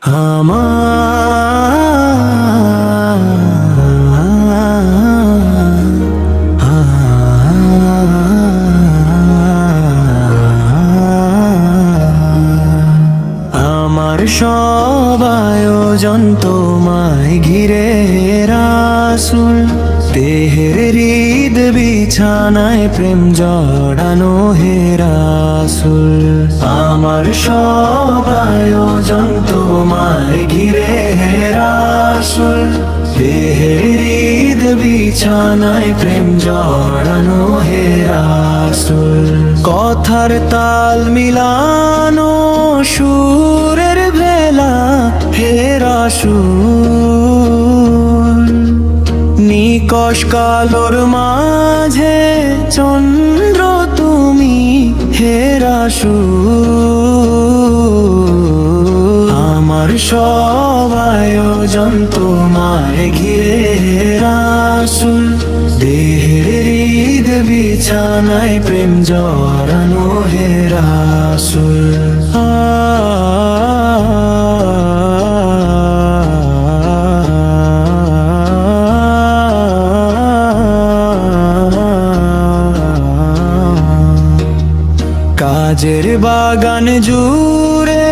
আমার সব আয়োজন তোমায় ঘিরে রাসূল, দেহের হৃদ বিছানায় প্রেম জড়ানো হে রাসূল। আমার সব আয়োজন তোমায় ঘিরে হে রাসূল, দেহের হৃদ বিছানায় প্রেম জড়ানো হে রাসূল। কথার তাল মিলানো সুরের ভেলা হে রাসূল, নিকষ কালোর মাঝে চন্দ্র তুমি হে রাসূল। আমার সব আয়োজন তোমায় ঘিরে হে রাসূল, দেহের হৃদ বিছানায় প্রেম জড়ানো হে রাসূল। কাজের বাগান জুড়ে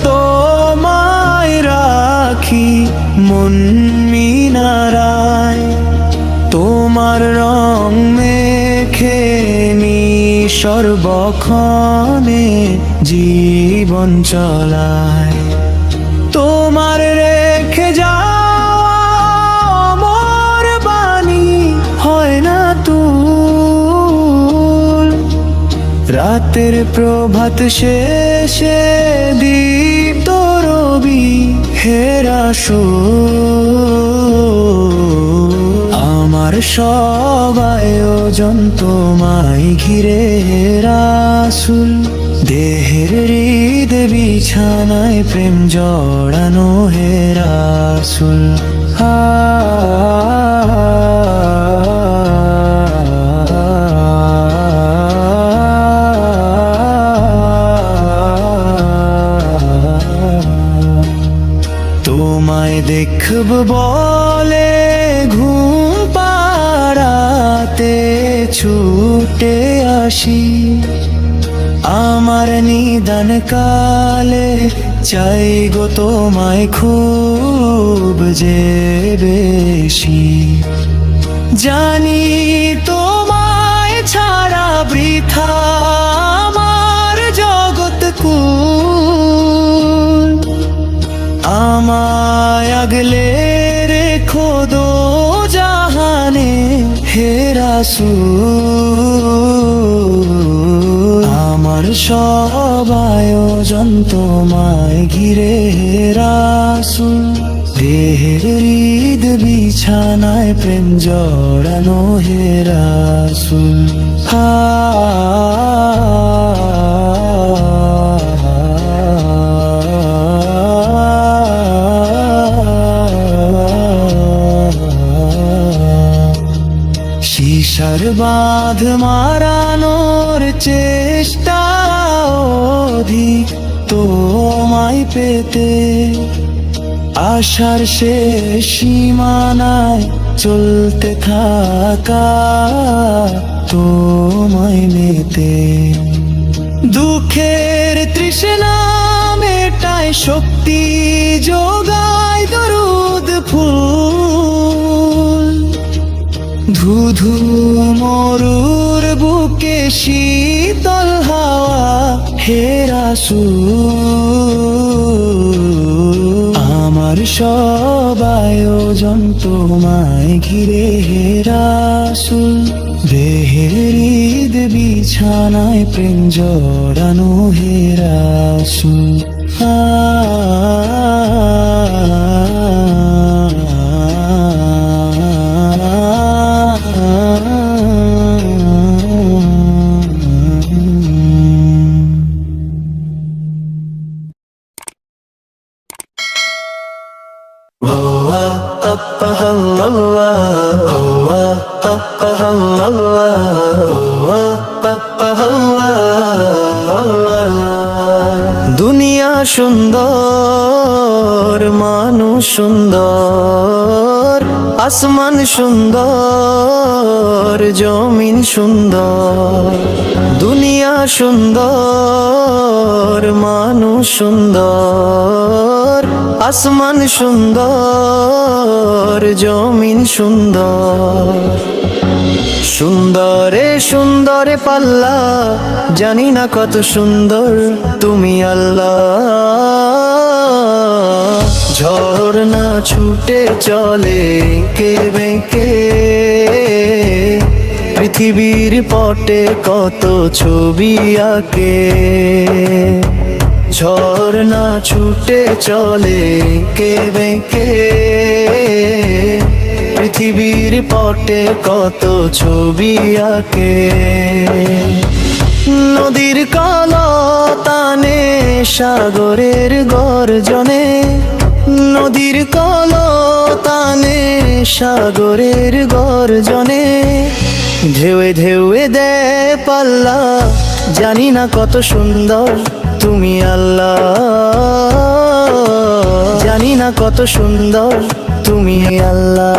তোমায় রাখি মন মিনারায়, তোমার রং মেখে নি সর্বক্ষণে জীবন চলায়। তোমার রেখে যাওয়া মোর বাণী হয় না তুল, রাতের প্রভাত শেষে দীপ্ত রবি হে রাসূল। আমার সব আয়োজন তোমায় ঘিরে হে রাসূল, দেহের হৃদ বিছানায় প্রেম জড়ানো হে রাসূল। তোমায় দেখব বলে ঘুম পাড়াতে ছুটে আসি, আমার নিদান কালে চাই গো তোমায় খুব যে বেশি। জানি তোমায় ছাড়া বৃথা আমার জগৎ কুল, আমায় আগলে রেখো দো জাহানে হে রাসূল। আমার সব আয়োজন তোমায় ঘিরে হে রাসূল, দেহের হৃদ বিছানায় প্রেম জড়ানো হে রাসূল। শিশার বাঁধ মারানোর চেষ্টা অধিক তোমায় পেতে, আশার শেষ সীমানায় চলতে থাকা তোমায় নিতে। দুঃখের তৃষ্ণা মেটায় শক্তি যোগায় দরুদ ফুল, ধুধু মরুর বুকে শীতল হাওয়া হে রাসূল। আমার সব আয়োজন তোমায় ঘিরে হে রাসূল, দেহের হৃদ বিছানায় প্রেম জড়ানো হে রাসূল। দুনিয়া সুন্দর মানুষ সুন্দর, আসমান সুন্দর, জমিন সুন্দর, দুনিয়া সুন্দর, মানুষ সুন্দর, আসমান সুন্দর, জমিন সুন্দর। সুন্দরে সুন্দরে পাল্লা, জানি না কত সুন্দর তুমি আল্লাহ। ঝর্ণা ছুটে চলে কে বেঁকে, পৃথিবীর পটে কত ছবি আঁকে। ঝর্ণা ছুটে চলে কে বেঁকে, পৃথিবীর পটে কত ছবি আঁকে। নদীর কলতানে সাগরের গর্জনে, নদীর কলতানে সাগরের গর্জনে, ঢেউয়ে ঢেউয়ে দেয় পাল্লা, জানি না কত সুন্দর তুমি আল্লাহ। জানি না কত সুন্দর তুমি আল্লাহ।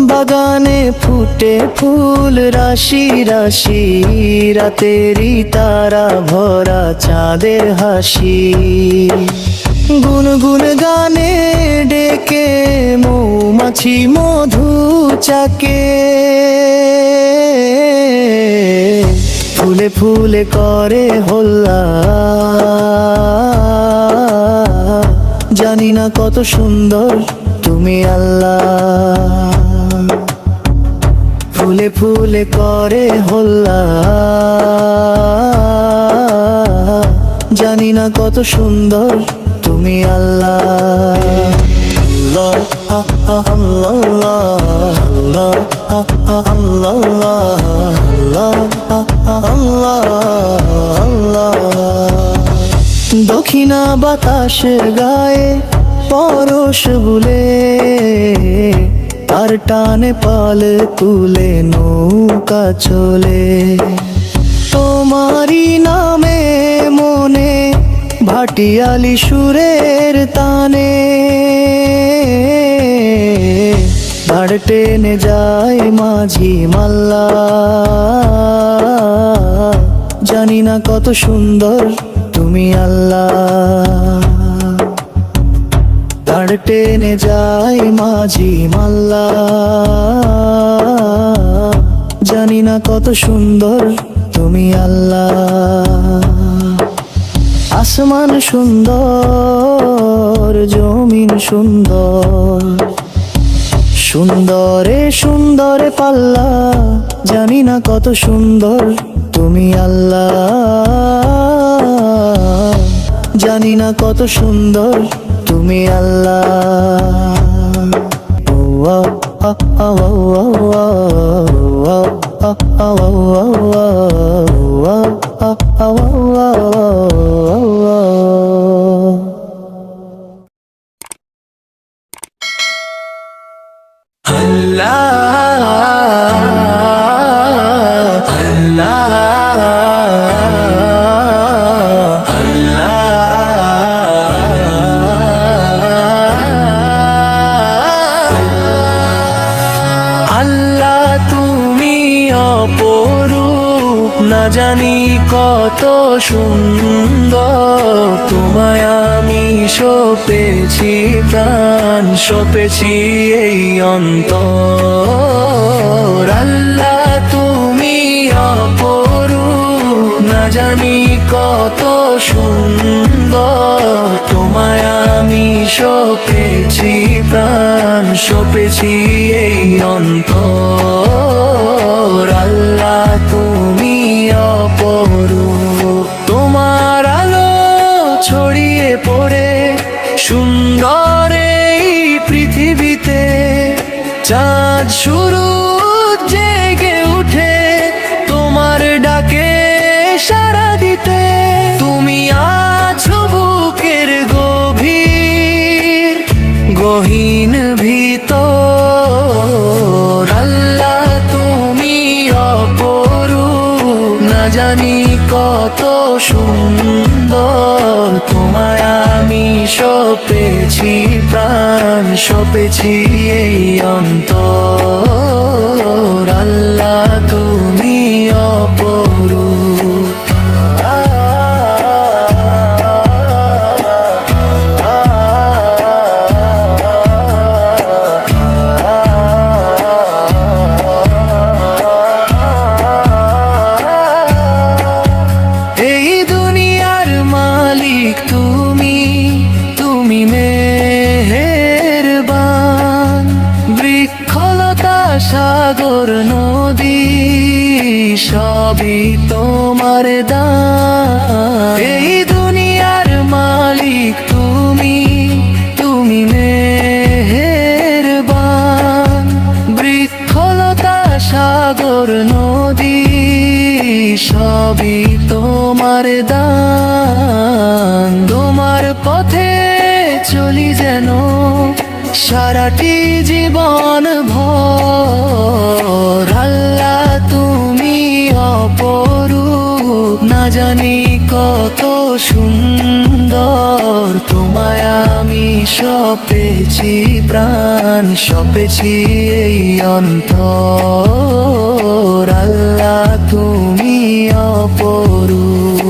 বাগানে ফুটে ফুল রাশি রাশি, রাতেরই তারা ভরা চাঁদের হাসি। গুনগুন গানে ডেকে মৌমাছি মধু চাকে, ফুলে ফুলে করে হল্লা, জানি না কত সুন্দর তুমি আল্লাহ। ফুলে ফুলে করে হল্লা, জানি না কত সুন্দর তুমি আল্লাহ। দক্ষিণা বাতাস গায়ে পরশ বুলে, তার টানে পাল তুলে নৌকা চলে। তোমারই নামে মনে ভাটিয়ালি সুরের তানে, দাঁড় টেনে যায় মাঝি মাল্লা, জানি না কত সুন্দর তুমি আল্লাহ। দাঁড় টেনে যায় মাঝি মাল্লা, জানি না কত সুন্দর তুমি আল্লাহ। আসমান সুন্দর, জমিন সুন্দর, সুন্দরে সুন্দরে পাল্লা, জানি না কত সুন্দর তুমি আল্লাহ। জানি না কত সুন্দর তুমি আল্লাহ। না জানি কত সুন্দর, তোমায় আমি সপেছি প্রাণ, সপেছি এই অন্তর। আল্লাহ তুমি অপরূপ, না জানি কত সুন্দর, তোমায় আমি সপেছি প্রাণ, সপেছি এই অন্তর। আল্লাহ তুমি অপরূপ, তোমার আলো ছড়িয়ে পড়ে সুন্দর এই পৃথিবীতে, চাঁদ শুরু জেগে উঠে তোমার ডাকে সাড়া দিতে। তুমি আছো বুকের গভীর গহীন ভিতর, আল্লাহ তুমি অপরূপ, না জানি কত সুন্দর। তোমায় আমি সপেছি প্রাণ, সপেছি এই অন্তর। আল্লাহ তুমি অপরূপ। এই দুনিয়ার মালিক তুমি, তুমি মেহেরবান। বৃক্ষলতা সাগর নদী সবই তোমার দান। এই দুনিয়ার মালিক তুমি, তুমি মেহেরবান। বৃক্ষলতা সাগর নদী সবই তোমার দান। তোমার পথে চলি যেন সারাটি জীবন ভর। আল্লাহ তুমি অপরূপ, না জানি কত সুন্দর। তোমায় আমি সপেছি প্রাণ, সপেছি এই অন্তর। আল্লাহ তুমি অপরূপ।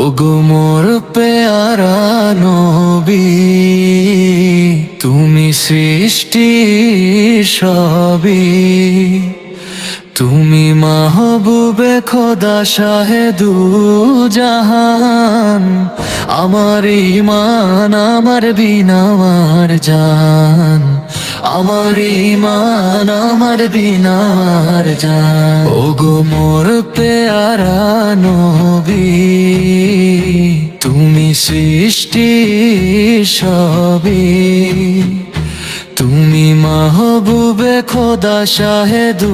ওগো মোর পেয়ারা নবী, তুমি সৃষ্টির সবই। তুমি মাহবুবে খোদা শাহেদু জাহান। আমার ঈমান আমার বিনা আমার জান। আমার ঈমান আমার বিনা আমার জান। ওগো মোর পেয়ারা নবী, তুমি সৃষ্টির সবই। তুমি মাহবুবে খোদা শাহেদু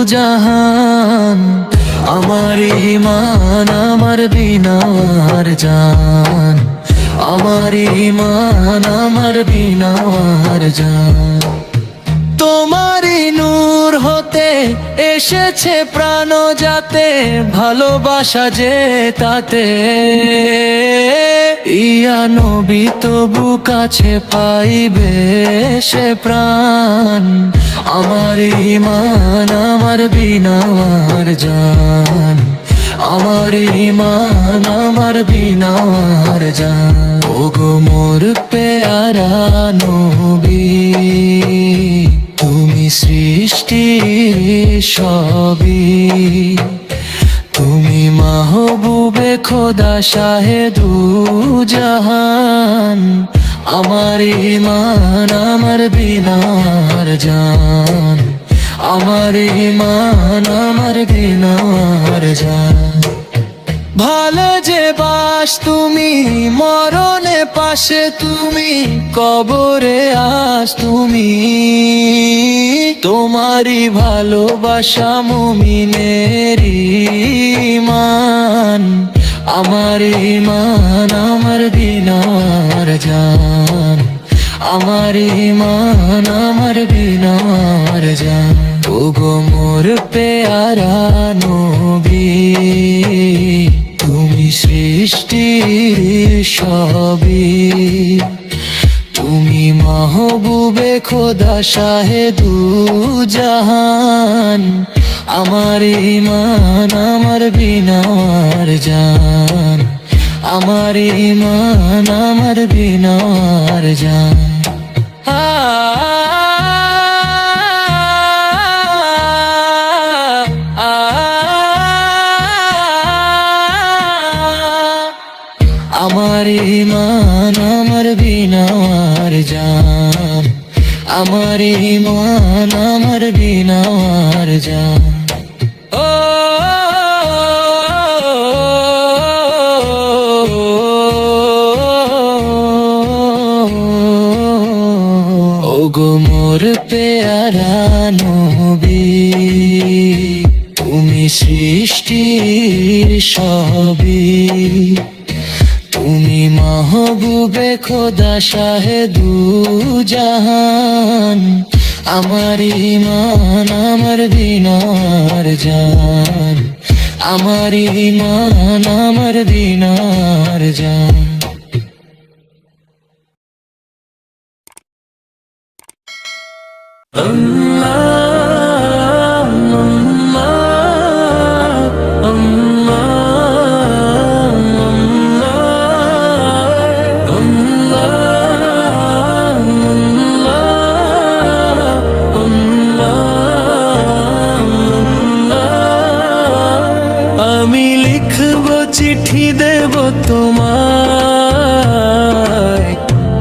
জাহান। আমার ঈমান আমার বিনা আমার জান। আমার ঈমান আমার বিনা আমার জান। তোমারই নূর হতে এসেছে প্রাণ যাতে, ভালোবাসা যে তাতে। ইয়া নবী তবু কাছে পাইবে সে প্রাণ। আমার ঈমান আমার বিনা আমার জান। আমার ঈমান আমার বিনা আমার জান। ওগো মোর পেয়ারা নবী, তুমি সৃষ্টির সবই। তুমি মাহবুবে খোদা শাহেদু জাহান। আমার ঈমান আমার বিনা আমার জান। আমার ঈমান আমার বিনা আমার জান। ভালো যে বাস তুমি, মরণে পাশে তুমি, কবরে আস তুমি। তোমারই ভালোবাসা মুমিনের ঈমান। আমার ঈমান আমার বিনা আমার জান। আমার ঈমান আমার বিনা আমার জান। ওগো মোর পেয়ারা নবী, তুমি সৃষ্টির সবই। তুমি মাহবুবে খোদা শাহেদু জাহান। আমার ঈমান আমার বিনা আমার জান। আমার ঈমান আমার বিনা আমার জান। আমার ঈমান আমার বিনা আমার জান। আমার ইমান আমার বিনার জান। ওগো মোর পেয়ারা নবী, তুমি সৃষ্টির সবই, তুমি মাহবুবে খোদা শাহেদু জাহান। আমার ইমান আমার বিনার জান, আমার ইমান আমার বিনার জান। আমি লিখব চিঠি দেব তোমায়,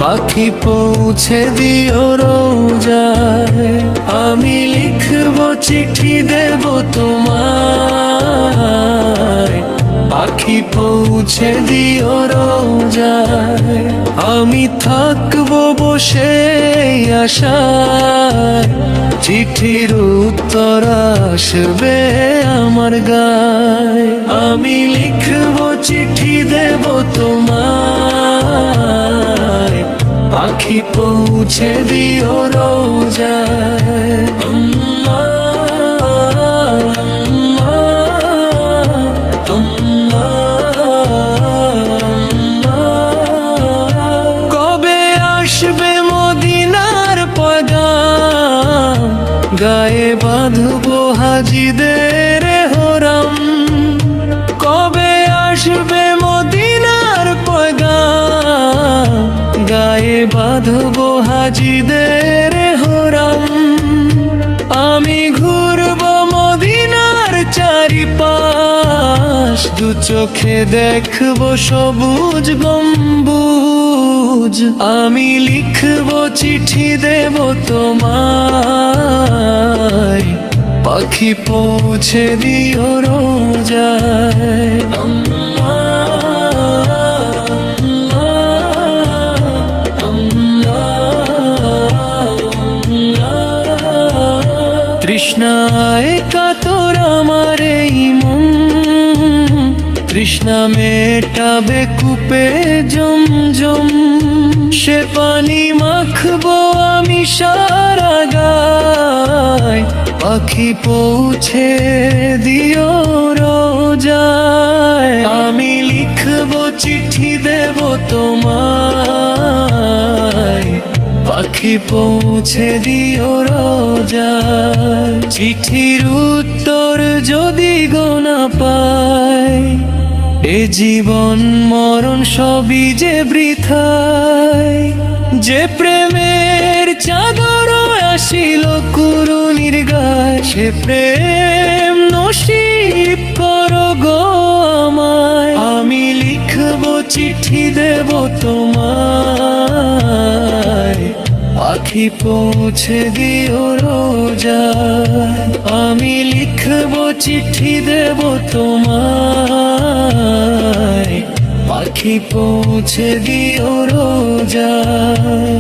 পাখি পৌঁছে দিও রোজায়। আমি লিখব চিঠি দেব তোমায়, পাখি পৌঁছে দিও রোজায়। আমি থাকবো বসে আশায়, চিঠির উত্তর আসবে আমার গায়। আমি লিখব চিঠি দেব তোমায়, পাখি পৌঁছে দিও রোজায়। কবে আসবে মদিনার পয়গাম, গায়ে বাঁধবো হাজিদের হরাম। কবে আসবে মদিনার পয়গাম, গায়ে বাঁধবো হাজিদের হরাম। আমি ঘুরবো মদিনার চারিপাশ, দু চোখে দেখবো সবুজ গম্বুজ। আমি লিখবো চিঠি দেব তোমায়, পাখি পৌঁছে দিও রোজায়। তৃষ্ণায় কাতর আমার এই মন, তৃষ্ণা মেটাবে কূপে জমজম। সে পানি মাখবো আমি সারা গায়, পাখি পৌঁছে দিও রোজায়। আমি লিখবো চিঠি দেব তোমায়, পাখি পৌঁছে দিও রোজায়। চিঠির উত্তর যদি গো না পাই, এ জীবন মরণ সবই যে বৃথায়। যে প্রেমের চাদর আসিল কুরুনির গায়, সে প্রেম নসিব করো গো আমায়। আমি লিখবো চিঠি দেব তোমায়, পাখি পৌঁছে দিও রোজায়। আমি লিখবো চিঠি দেব তোমায়, পাখি পৌঁছে দিও রোজায়।